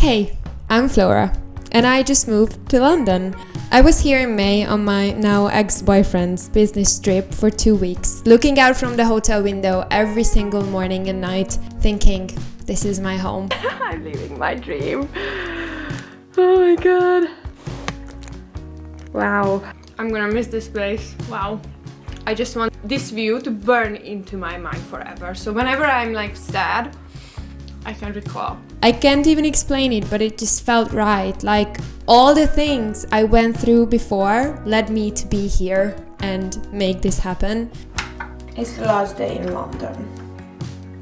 Hey, I'm Flora, and I just moved to London. I was here in May on my now ex-boyfriend's business trip for 2 weeks, looking out from the hotel window every single morning and night, thinking, this is my home. I'm living my dream. Oh my god. Wow. I'm gonna miss this place. Wow. I just want this view to burn into my mind forever. So whenever I'm like sad, I can recall. I can't even explain it, but it just felt right. Like all the things I went through before led me to be here and make this happen. It's the last day in London.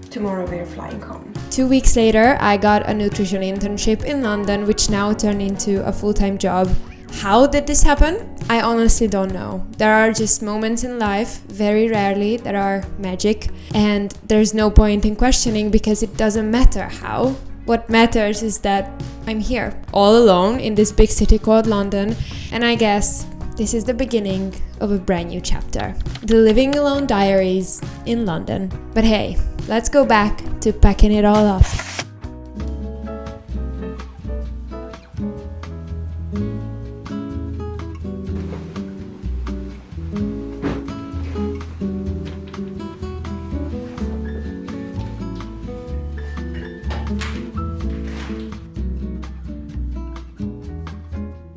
Tomorrow we're flying home. 2 weeks later, I got a nutrition internship in London, which now turned into a full-time job. How did this happen? I honestly don't know. There are just moments in life, very rarely, that are magic, and there's no point in questioning because it doesn't matter how. What matters is that I'm here, all alone in this big city called London, and I guess this is the beginning of a brand new chapter. The Living Alone Diaries in London. But hey, let's go back to packing it all up.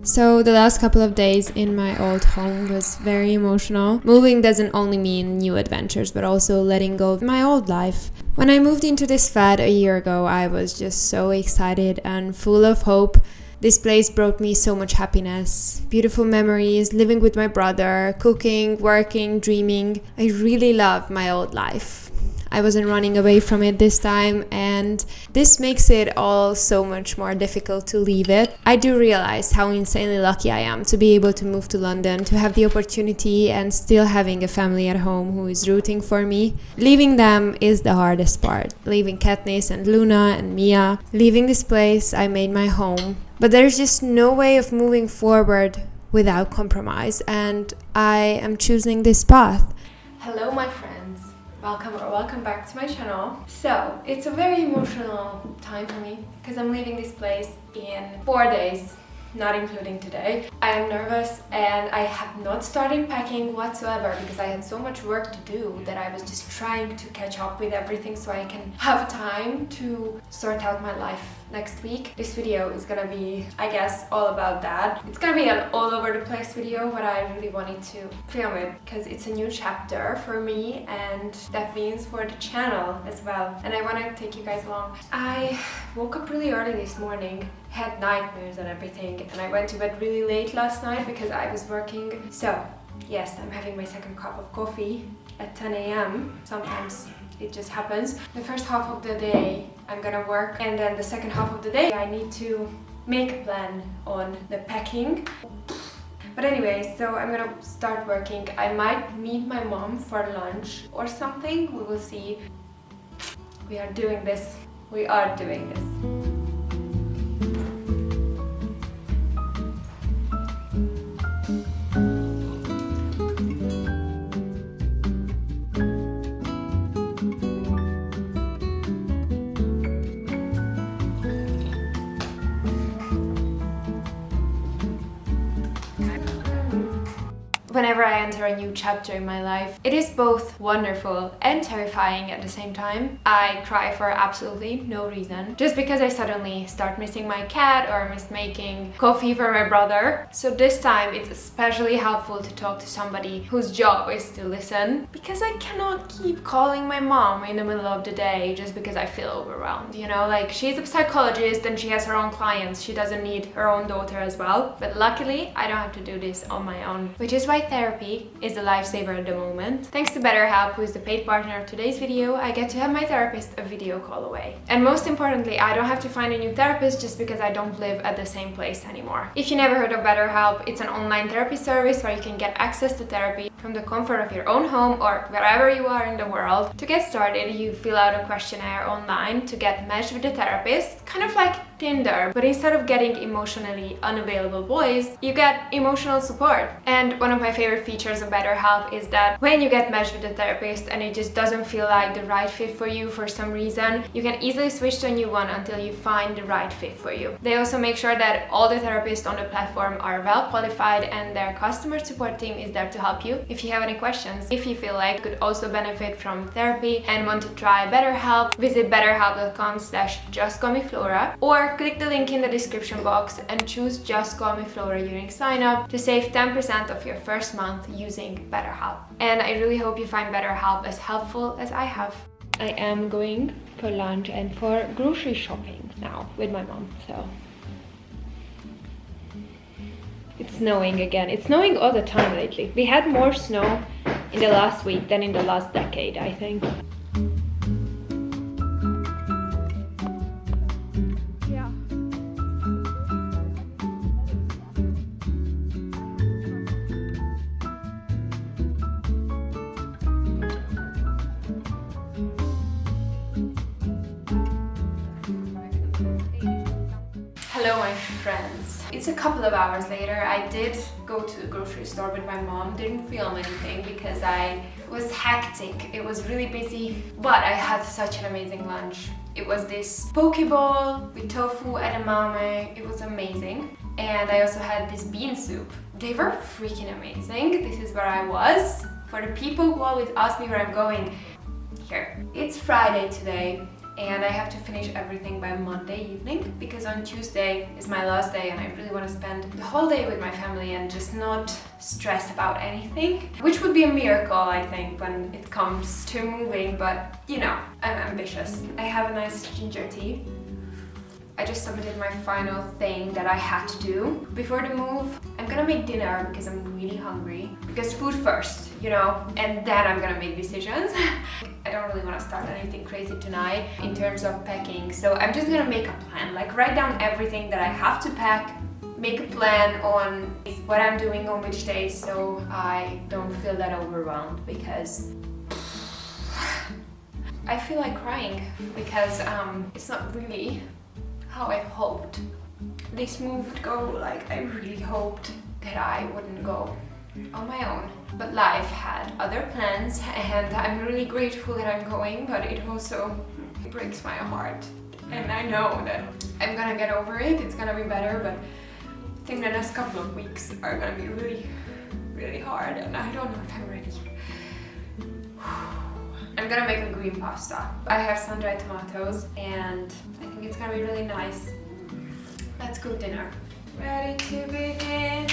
So the last couple of days in my old home was very emotional. Moving doesn't only mean new adventures, but also letting go of my old life. When I moved into this flat a year ago, I was just so excited and full of hope. This place brought me so much happiness, beautiful memories, living with my brother, cooking, working, dreaming. I really loved my old life. I wasn't running away from it this time, and this makes it all so much more difficult to leave it. I do realize how insanely lucky I am to be able to move to London, to have the opportunity and still having a family at home who is rooting for me. Leaving them is the hardest part. Leaving Katniss and Luna and Mia. Leaving this place I made my home. But there's just no way of moving forward without compromise, and I am choosing this path. Hello my friends. Welcome back to my channel. So it's a very emotional time for me because I'm leaving this place in 4 days, not including today. I am nervous and I have not started packing whatsoever because I had so much work to do that I was just trying to catch up with everything so I can have time to sort out my life next week. This video is gonna be, I guess, all about that. It's gonna be an all over the place video, but I really wanted to film it because it's a new chapter for me and that means for the channel as well. And I want to take you guys along. I woke up really early this morning, had nightmares and everything, and I went to bed really late last night because I was working. So yes, I'm having my second cup of coffee at 10 a.m. Sometimes it just happens. The first half of the day I'm gonna work, and then the second half of the day I need to make a plan on the packing. But anyway, so I'm gonna start working. I might meet my mom for lunch or something. We will see. We are doing this. We are doing this. Whenever I enter a new chapter in my life, it is both wonderful and terrifying at the same time. I cry for absolutely no reason, just because I suddenly start missing my cat or miss making coffee for my brother. So this time it's especially helpful to talk to somebody whose job is to listen, because I cannot keep calling my mom in the middle of the day just because I feel overwhelmed, you know? Like, she's a psychologist and she has her own clients. She doesn't need her own daughter as well. But luckily, I don't have to do this on my own, which is why therapy is a lifesaver at the moment. Thanks to BetterHelp, who is the paid partner of today's video, I get to have my therapist a video call away. And most importantly, I don't have to find a new therapist just because I don't live at the same place anymore. If you never heard of BetterHelp, it's an online therapy service where you can get access to therapy from the comfort of your own home or wherever you are in the world. To get started, you fill out a questionnaire online to get matched with a therapist, kind of like Tinder, but instead of getting emotionally unavailable boys, you get emotional support. And one of my favorite features of BetterHelp is that when you get matched with a therapist and it just doesn't feel like the right fit for you for some reason, you can easily switch to a new one until you find the right fit for you. They also make sure that all the therapists on the platform are well qualified and their customer support team is there to help you if you have any questions. If you feel like you could also benefit from therapy and want to try BetterHelp, visit betterhelp.com/JustCallMeFlora or click the link in the description box and choose Just Call Me Flora during sign up to save 10% of your first month using BetterHelp. And I really hope you find BetterHelp as helpful as I have. I am going for lunch and for grocery shopping now with my mom, so. It's snowing again. It's snowing all the time lately. We had more snow in the last week than in the last decade, I think. Yeah. Hello, my friends. It's a couple of hours later. I did go to the grocery store with my mom. Didn't film anything because it was hectic. It was really busy, but I had such an amazing lunch. It was this poke bowl with tofu edamame. It was amazing. And I also had this bean soup. They were freaking amazing. This is where I was. For the people who always ask me where I'm going, here. It's Friday today. And I have to finish everything by Monday evening because on Tuesday is my last day and I really want to spend the whole day with my family and just not stress about anything, which would be a miracle, I think, when it comes to moving, but you know, I'm ambitious. I have a nice ginger tea. I just submitted my final thing that I had to do before the move. I'm gonna make dinner because I'm really hungry. Because food first, you know, and then I'm gonna make decisions. I don't really want to start anything crazy tonight in terms of packing, so I'm just gonna make a plan, like write down everything that I have to pack, make a plan on what I'm doing on which days so I don't feel that overwhelmed because I feel like crying because it's not really how I hoped this move would go. Like, I really hoped that I wouldn't go on my own, but life had other plans and I'm really grateful that I'm going, but it also breaks my heart and I know that I'm gonna get over it. It's gonna be better, but I think the next couple of weeks are gonna be really hard and I don't know if I'm ready. I'm gonna make a green pasta. I have sun-dried tomatoes and I think it's gonna be really nice. Let's cook dinner. Ready to begin.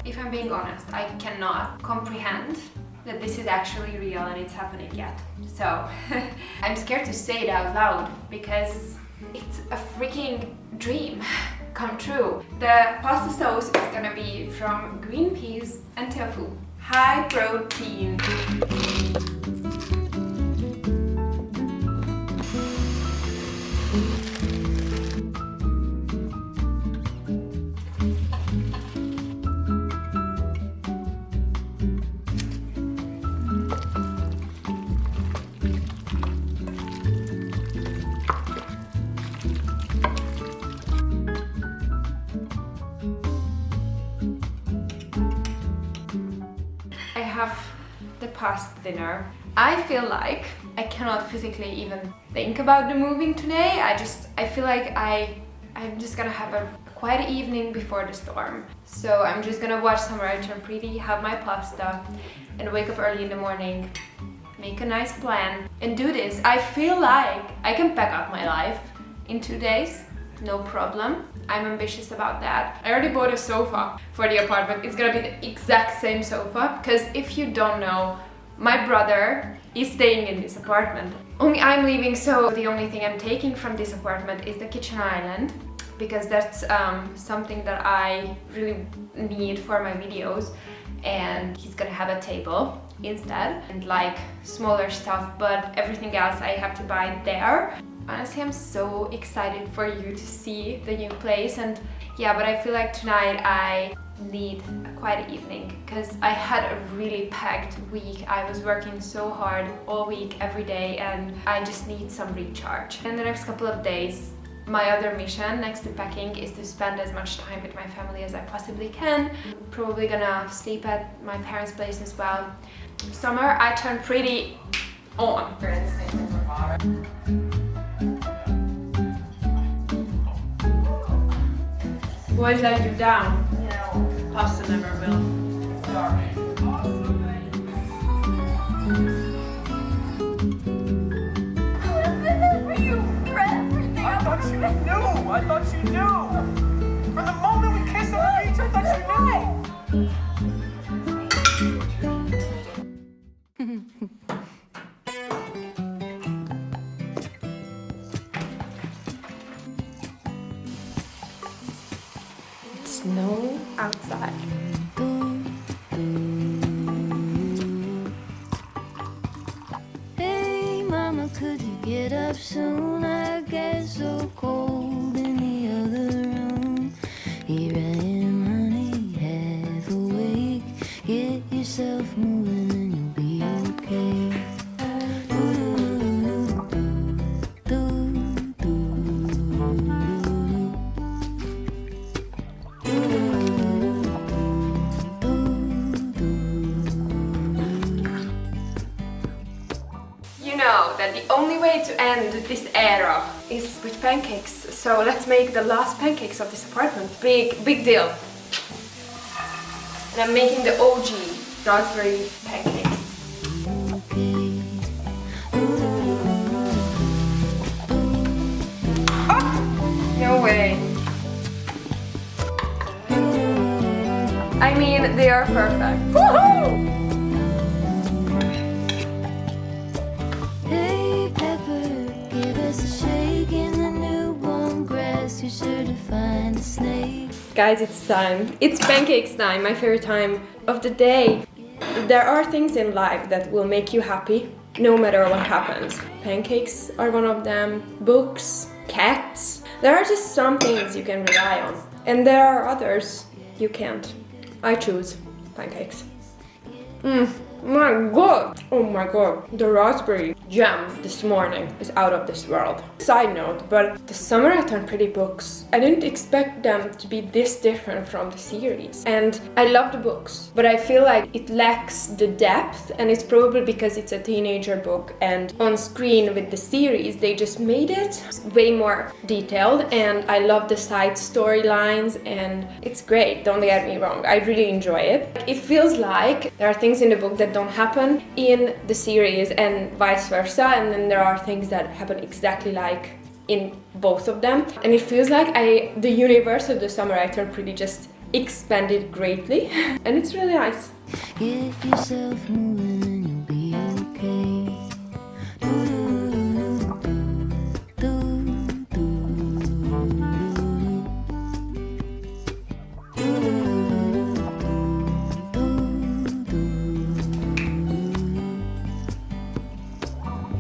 If I'm being honest, I cannot comprehend that this is actually real and it's happening yet. So I'm scared to say it out loud because it's a freaking dream come true. The pasta sauce is gonna be from green peas and tofu. High protein. The pasta dinner. I feel like I cannot physically even think about the moving today. I feel like I'm just gonna have a quiet evening before the storm. So I'm just gonna watch Summer I Turn Pretty, have my pasta, and wake up early in the morning, make a nice plan, and do this. I feel like I can pack up my life in 2 days. No problem. I'm ambitious about that. I already bought a sofa for the apartment. It's gonna be the exact same sofa because if you don't know, my brother is staying in this apartment. Only I'm leaving, so the only thing I'm taking from this apartment is the kitchen island because that's something that I really need for my videos, and he's gonna have a table instead and like smaller stuff, but everything else I have to buy there. Honestly, I'm so excited for you to see the new place, and yeah, but I feel like tonight I need a quiet evening because I had a really packed week. I was working so hard all week, every day, and I just need some recharge. In the next couple of days, My other mission next to packing is to spend as much time with my family as I possibly can. Probably gonna sleep at my parents' place as well. Summer, I turn pretty on. Boys let you down. Yeah, pasta never will. Sorry. I thought you knew! From the moment we kissed on the beach, I thought you knew! It's snow outside. Hey mama, could you get up soon? I get so cold in the other room. Here I am, honey, half awake. Get yourself moving and you'll be okay. You know that the only way to end this era is with pancakes. So let's make the last pancakes of this apartment. Big deal. And I'm making the OG raspberry pancakes. No way. I mean, they are perfect. Woohoo! Hey Pepper, give us a shake in the newborn grass. You're sure to find a snake. Guys, it's time. It's pancakes time, my favorite time of the day. There are things in life that will make you happy, no matter what happens. Pancakes are one of them, books, cats. There are just some things you can rely on, and there are others you can't. I choose pancakes. My god! Oh my god, the raspberry jam this morning is out of this world. Side note, but the summer I turned pretty books. I didn't expect them to be this different from the series. And I love the books, but I feel like it lacks the depth, and it's probably because it's a teenager book, and on screen with the series they just made it way more detailed, and I love the side storylines, and it's great, don't get me wrong, I really enjoy it. It feels like there are things in the book that don't happen in the series and vice versa, and then there are things that happen exactly like in both of them, and it feels like the universe of the summer I turned pretty just expanded greatly and it's really nice. Get yourself moving and you'll be okay.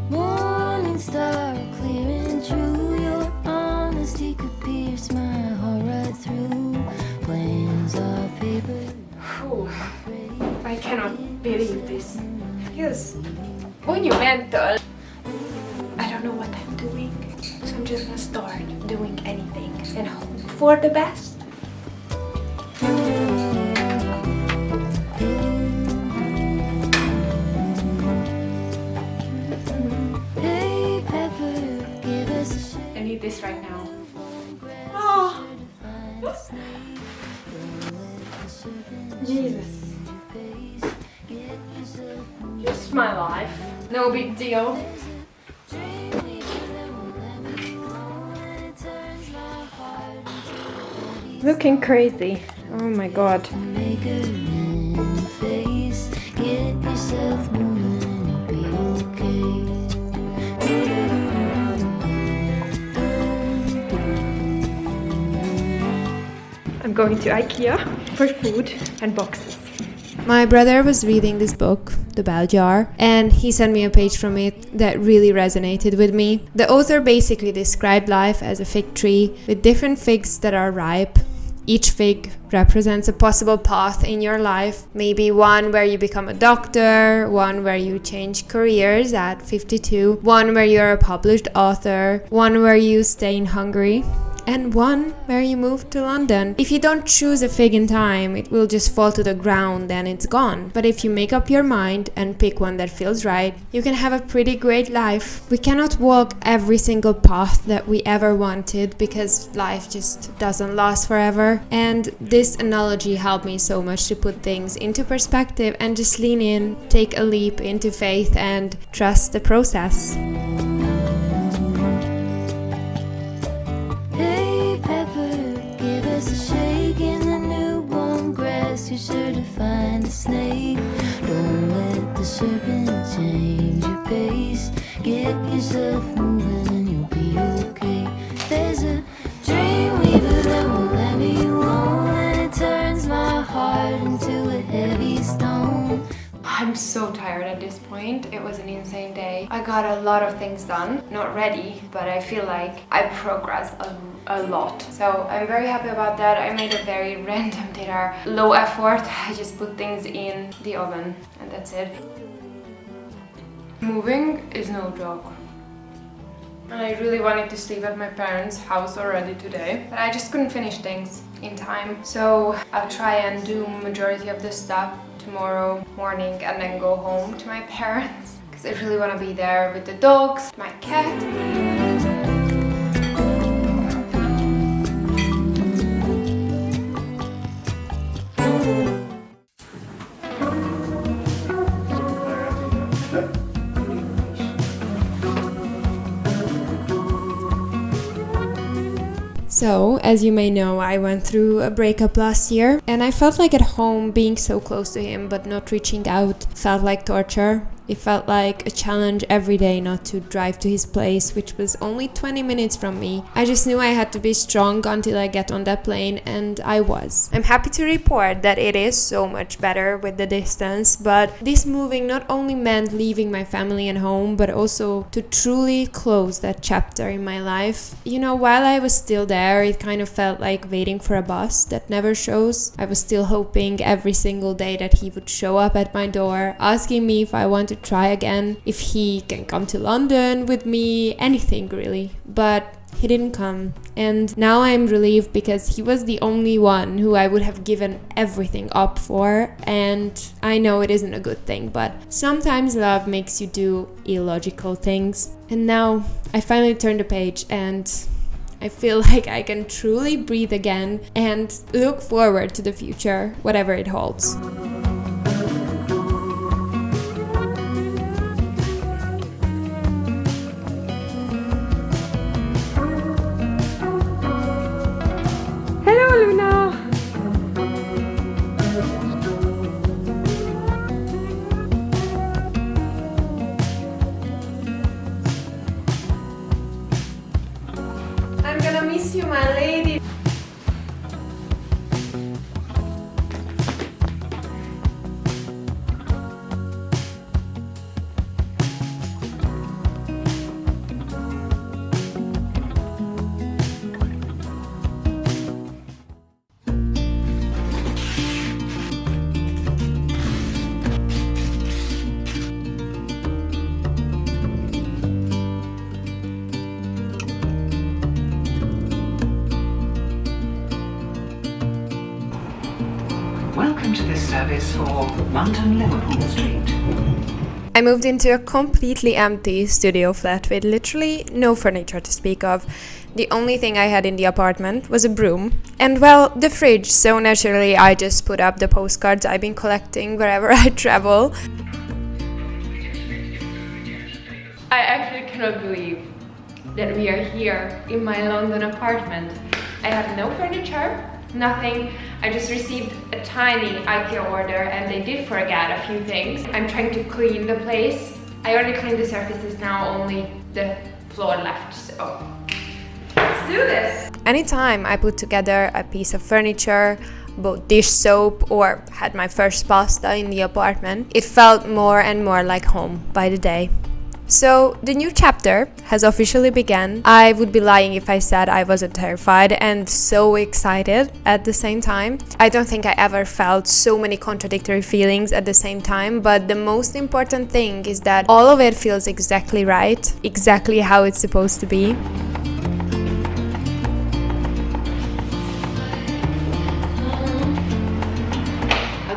Morning star, clear and true. Your honesty could pierce my heart right through. Plans are paper. Whew. I cannot believe this. It feels monumental. I don't know what I'm doing, so I'm just gonna start doing anything and hope for the best. Hey Pepper, give us a shake. I need this right now. Oh, Jesus. Just my life. No big deal. Looking crazy. Oh my god. Make a grin face. Get yourself moving and you'll be I'm going to IKEA for food and boxes. My brother was reading this book, The Bell Jar, and he sent me a page from it that really resonated with me. The author basically described life as a fig tree with different figs that are ripe, Each fig represents a possible path in your life. Maybe one where you become a doctor, one where you change careers at 52, one where you're a published author, one where you stay in Hungary, and one where you move to London. If you don't choose a fig in time, it will just fall to the ground and it's gone. But if you make up your mind and pick one that feels right, you can have a pretty great life. We cannot walk every single path that we ever wanted because life just doesn't last forever. And this analogy helped me so much to put things into perspective and just lean in, take a leap into faith and trust the process. You're sure to find a snake. Don't let the serpent change your pace. Get yourself moving and you'll be okay. There's a dream weaver that won't let me alone, and it turns my heart into a heavy stone. I'm so tired at this point. It was an insane day. I got a lot of things done. Not ready, but I feel like I progressed a lot. So I'm very happy about that. I made a very random dinner. Low effort. I just put things in the oven and that's it. Moving is no joke. And I really wanted to sleep at my parents' house already today, but I just couldn't finish things in time. So I'll try and do majority of the stuff tomorrow morning and then go home to my parents because I really want to be there with the dogs, my cat. So, as you may know, I went through a breakup last year, and I felt like at home being so close to him but not reaching out felt like torture. It felt like a challenge every day not to drive to his place, which was only 20 minutes from me. I just knew I had to be strong until I get on that plane, and I was. I'm happy to report that it is so much better with the distance, but this moving not only meant leaving my family and home, but also to truly close that chapter in my life. You know, while I was still there, it kind of felt like waiting for a bus that never shows. I was still hoping every single day that he would show up at my door, asking me if I wanted try again, if he can come to London with me, anything really. But he didn't come, and now I'm relieved because he was the only one who I would have given everything up for, and I know it isn't a good thing, but sometimes love makes you do illogical things. And now I finally turned the page and I feel like I can truly breathe again and look forward to the future, whatever it holds. Miss you, my lady. Welcome to this service for London Liverpool Street. I moved into a completely empty studio flat with literally no furniture to speak of. The only thing I had in the apartment was a broom and, well, the fridge, so naturally I just put up the postcards I've been collecting wherever I travel. I actually cannot believe that we are here in my London apartment. I have no furniture, nothing. I just received a tiny IKEA order and they did forget a few things. I'm trying to clean the place. I already cleaned the surfaces now, only the floor left, so let's do this. Anytime I put together a piece of furniture, bought dish soap, or had my first pasta in the apartment, it felt more and more like home by the day. So the new chapter has officially begun. I would be lying if I said I wasn't terrified and so excited at the same time. I don't think I ever felt so many contradictory feelings at the same time, but the most important thing is that all of it feels exactly right, exactly how it's supposed to be.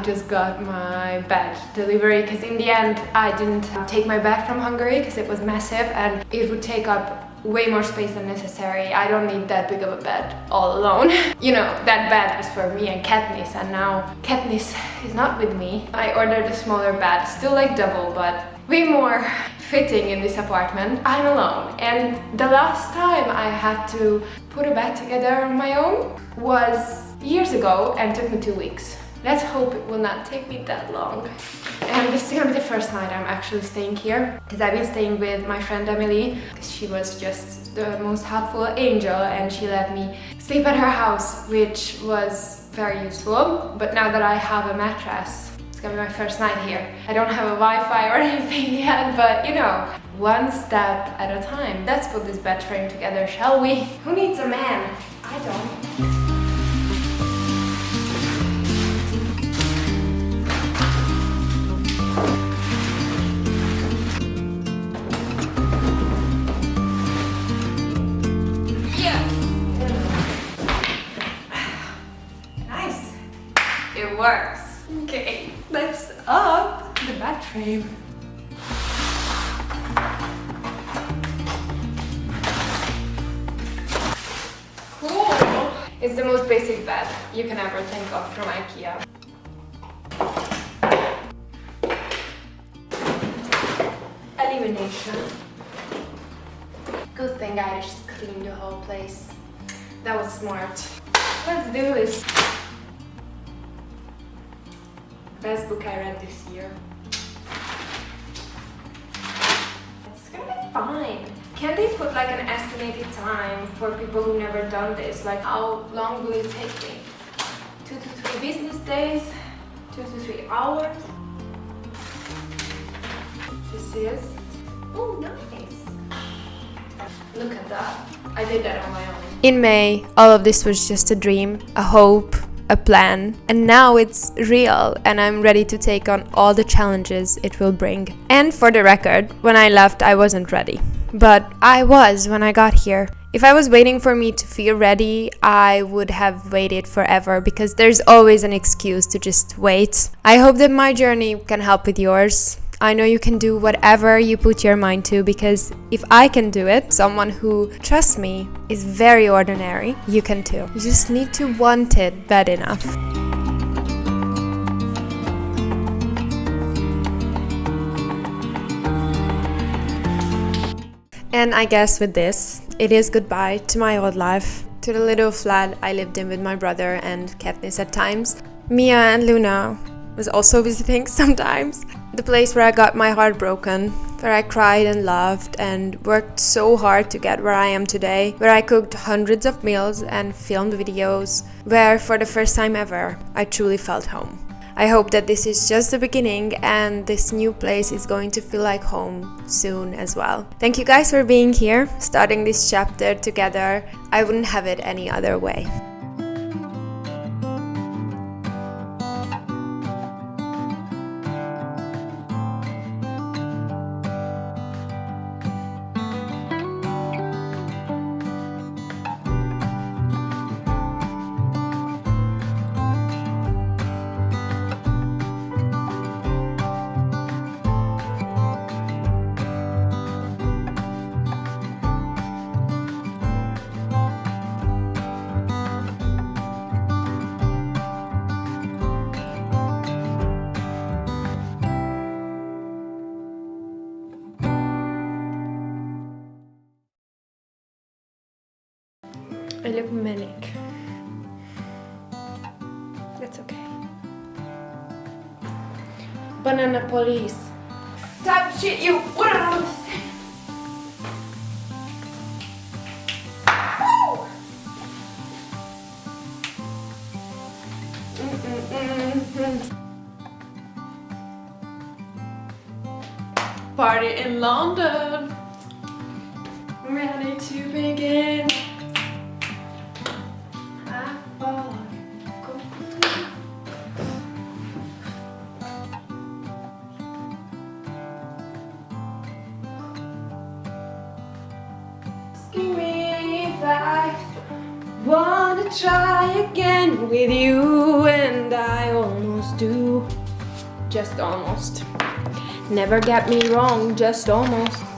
Just got my bed delivery because in the end I didn't take my bed from Hungary because it was massive and it would take up way more space than necessary. I don't need that big of a bed all alone. You know, that bed was for me and Katniss, and now Katniss is not with me. I ordered a smaller bed, still like double, but way more fitting in this apartment. I'm alone, and the last time I had to put a bed together on my own was years ago and took me 2 weeks. Let's hope it will not take me that long. And this is gonna be the first night I'm actually staying here, because I've been staying with my friend Emily, because she was just the most helpful angel and she let me sleep at her house, which was very useful. But now that I have a mattress, it's gonna be my first night here. I don't have a Wi-Fi or anything yet, but you know, one step at a time. Let's put this bed frame together, shall we? Who needs a man? I don't. It works. Okay, let's up the bed frame. Cool. It's the most basic bed you can ever think of from IKEA. Elimination. Good thing I just cleaned the whole place. That was smart. Let's do this. Best book I read this year. It's gonna be fine. Can they put like an estimated time for people who never done this? Like, how long will it take me? 2 to 3 business days? 2 to 3 hours? This is... oh, nice. Look at that. I did that on my own. In May, all of this was just a dream, a hope, a plan, and now it's real and I'm ready to take on all the challenges it will bring. And for the record, when I left I wasn't ready, but I was when I got here. If I was waiting for me to feel ready, I would have waited forever, because there's always an excuse to just wait. I hope that my journey can help with yours. I know you can do whatever you put your mind to, because if I can do it, someone who, trust me, is very ordinary, you can too. You just need to want it bad enough. And I guess with this, it is goodbye to my old life, to the little flat I lived in with my brother and Katniss at times. Mia and Luna was also visiting sometimes. The place where I got my heart broken, where I cried and laughed and worked so hard to get where I am today, where I cooked hundreds of meals and filmed videos, where for the first time ever, I truly felt home. I hope that this is just the beginning and this new place is going to feel like home soon as well. Thank you guys for being here, starting this chapter together. I wouldn't have it any other way. I look manic. That's okay. Banana police. Type shit you wouldn't understand. Woo! party in London. Ready to begin. I fall. Asking me if I wanna try again with you, and I almost do. Just almost. Never get me wrong, just almost.